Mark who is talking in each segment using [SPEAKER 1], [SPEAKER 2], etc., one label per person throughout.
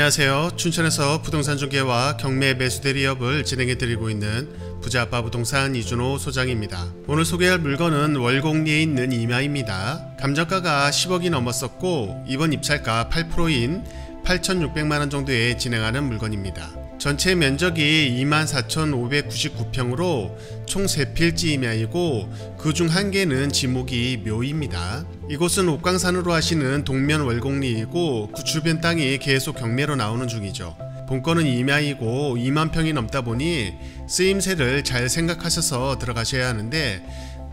[SPEAKER 1] 안녕하세요. 춘천에서 부동산 중개와 경매 매수 대리업을 진행해드리고 있는 부자아빠 부동산 이준호 소장입니다. 오늘 소개할 물건은 월곡리에 있는 임야입니다. 감정가가 10억이 넘었었고 이번 입찰가 8%인 8,600만원 정도에 진행하는 물건입니다. 전체 면적이 24,599평으로 총 3필지 임야이고 그중 1개는 지목이 묘입니다. 이곳은 옥광산으로 하시는 동면 월곡리이고 그 주변 땅이 계속 경매로 나오는 중이죠. 본건은 임야이고 2만평이 넘다 보니 쓰임새를 잘 생각하셔서 들어가셔야 하는데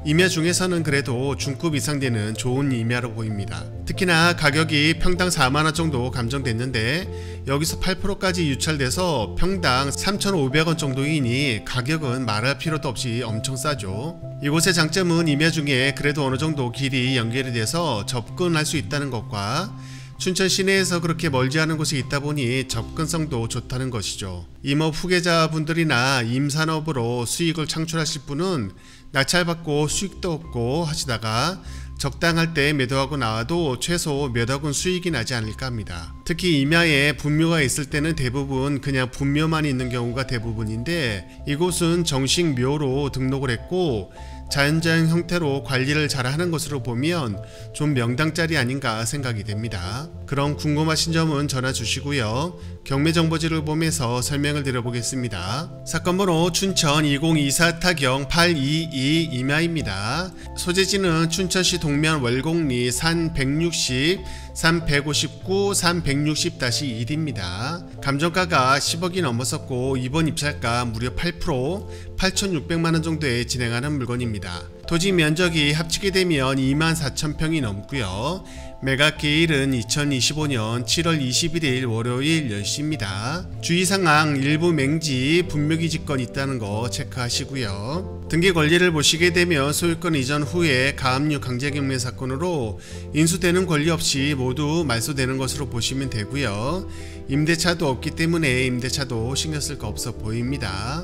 [SPEAKER 1] 임야 중에서는 그래도 중급 이상 되는 좋은 임야로 보입니다. 특히나 가격이 평당 4만원 정도 감정됐는데 여기서 8%까지 유찰돼서 평당 3,500원 정도이니 가격은 말할 필요도 없이 엄청 싸죠. 이곳의 장점은 임야 중에 그래도 어느 정도 길이 연결이 돼서 접근할 수 있다는 것과 춘천 시내에서 그렇게 멀지 않은 곳에 있다 보니 접근성도 좋다는 것이죠. 임업 후계자분들이나 임산업으로 수익을 창출하실 분은 낙찰받고 수익도 얻고 하시다가 적당할 때 매도하고 나와도 최소 몇 억은 수익이 나지 않을까 합니다. 특히 임야에 분묘가 있을 때는 대부분 그냥 분묘만 있는 경우가 대부분인데 이곳은 정식 묘로 등록을 했고 자연장 형태로 관리를 잘 하는 것으로 보면 좀 명당짜리 아닌가 생각이 됩니다. 그럼 궁금하신 점은 전화 주시고요. 경매 정보지를 보면서 설명을 드려보겠습니다. 사건번호 춘천 2024-822 임야입니다. 소재지는 춘천시 동면 월곡리 산 160, 산 159, 산 160-1입니다. 감정가가 10억이 넘었었고 이번 입찰가 무려 8%, 8,600만원 정도에 진행하는 물건입니다. 토지 면적이 합치게 되면 24,000평이 넘고요. 매각기일은 2025년 7월 21일 월요일 10시입니다. 주의사항 일부 맹지 분묘기지권 있다는 거 체크하시고요. 등기 권리를 보시게 되면 소유권 이전 후에 가압류 강제경매 사건으로 인수되는 권리 없이 모두 말소되는 것으로 보시면 되고요. 임대차도 없기 때문에 임대차도 신경 쓸 거 없어 보입니다.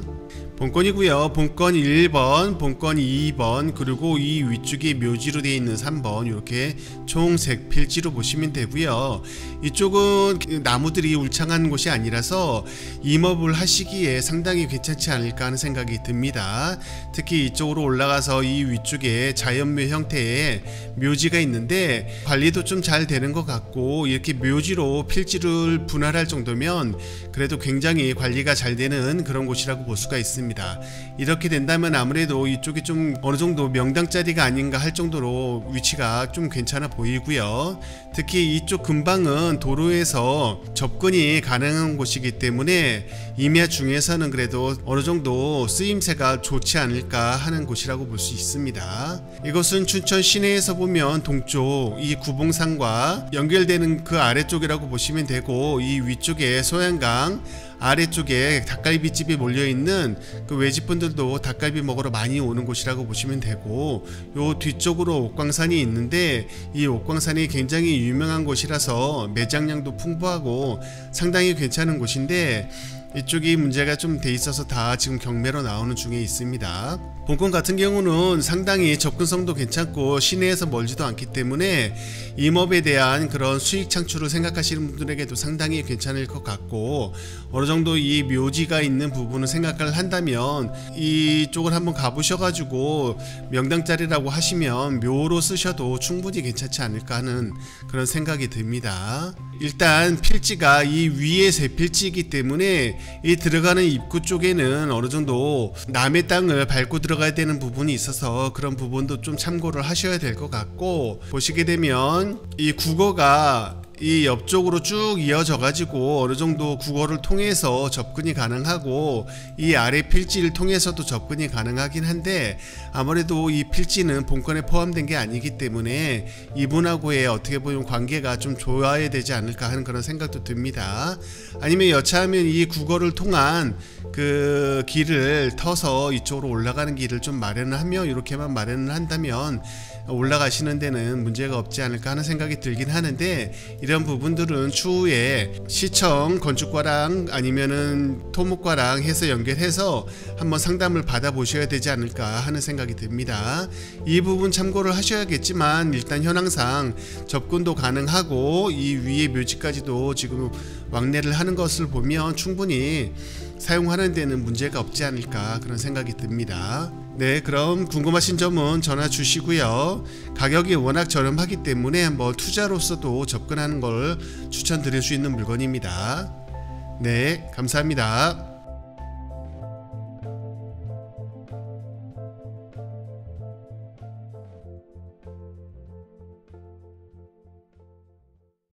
[SPEAKER 1] 본건이고요. 본건 1번, 본건 2번, 그리고 이 위쪽에 묘지로 되어 있는 3번 이렇게 총 3필지로 보시면 되고요. 이쪽은 나무들이 울창한 곳이 아니라서 임업을 하시기에 상당히 괜찮지 않을까 하는 생각이 듭니다. 특히 이쪽으로 올라가서 이 위쪽에 자연묘 형태의 묘지가 있는데 관리도 좀 잘 되는 것 같고 이렇게 묘지로 필지를 분할할 정도면 그래도 굉장히 관리가 잘 되는 그런 곳이라고 볼 수가 있습니다. 이렇게 된다면 아무래도 이쪽이 좀 어느 정도 명당짜리가 아닌가 할 정도로 위치가 좀 괜찮아 보이고요. 특히 이쪽 근방은 도로에서 접근이 가능한 곳이기 때문에 임야 중에서는 그래도 어느 정도 쓰임새가 좋지 않을까 하는 곳이라고 볼 수 있습니다. 이것은 춘천 시내에서 보면 동쪽 이 구봉산과 연결되는 그 아래쪽이라고 보시면 되고 이 위쪽에 소양강 아래쪽에 닭갈비집이 몰려있는 그 외집분들도 닭갈비 먹으러 많이 오는 곳이라고 보시면 되고 요 뒤쪽으로 옥광산이 있는데 이 옥광산이 굉장히 유명한 곳이라서 매장량도 풍부하고 상당히 괜찮은 곳인데 이쪽이 문제가 좀 돼 있어서 다 지금 경매로 나오는 중에 있습니다. 본건 같은 경우는 상당히 접근성도 괜찮고 시내에서 멀지도 않기 때문에 임업에 대한 그런 수익 창출을 생각하시는 분들에게도 상당히 괜찮을 것 같고 어느 정도 이 묘지가 있는 부분을 생각을 한다면 이쪽을 한번 가보셔가지고 명당짜리라고 하시면 묘로 쓰셔도 충분히 괜찮지 않을까 하는 그런 생각이 듭니다. 일단 필지가 이 위에 3필지이기 때문에 이 들어가는 입구 쪽에는 어느 정도 남의 땅을 밟고 들어가야 되는 부분이 있어서 그런 부분도 좀 참고를 하셔야 될 것 같고 보시게 되면 이 국어가 이 옆쪽으로 쭉 이어져 가지고 어느 정도 국어를 통해서 접근이 가능하고 이 아래 필지를 통해서도 접근이 가능하긴 한데 아무래도 이 필지는 본건에 포함된 게 아니기 때문에 이분하고의 어떻게 보면 관계가 좀 좋아야 되지 않을까 하는 그런 생각도 듭니다. 아니면 여차하면 이 국어를 통한 그 길을 터서 이쪽으로 올라가는 길을 좀 마련을 하며 이렇게만 마련을 한다면 올라가시는 데는 문제가 없지 않을까 하는 생각이 들긴 하는데, 이런 부분들은 추후에 시청 건축과랑 아니면은 토목과랑 해서 연결해서 한번 상담을 받아보셔야 되지 않을까 하는 생각이 듭니다. 이 부분 참고를 하셔야겠지만 일단 현황상 접근도 가능하고 이 위에 묘지까지도 지금 왕래를 하는 것을 보면 충분히 사용하는 데는 문제가 없지 않을까 그런 생각이 듭니다. 네, 그럼 궁금하신 점은 전화 주시고요. 가격이 워낙 저렴하기 때문에 한번 투자로서도 접근하는 걸 추천드릴 수 있는 물건입니다. 네, 감사합니다.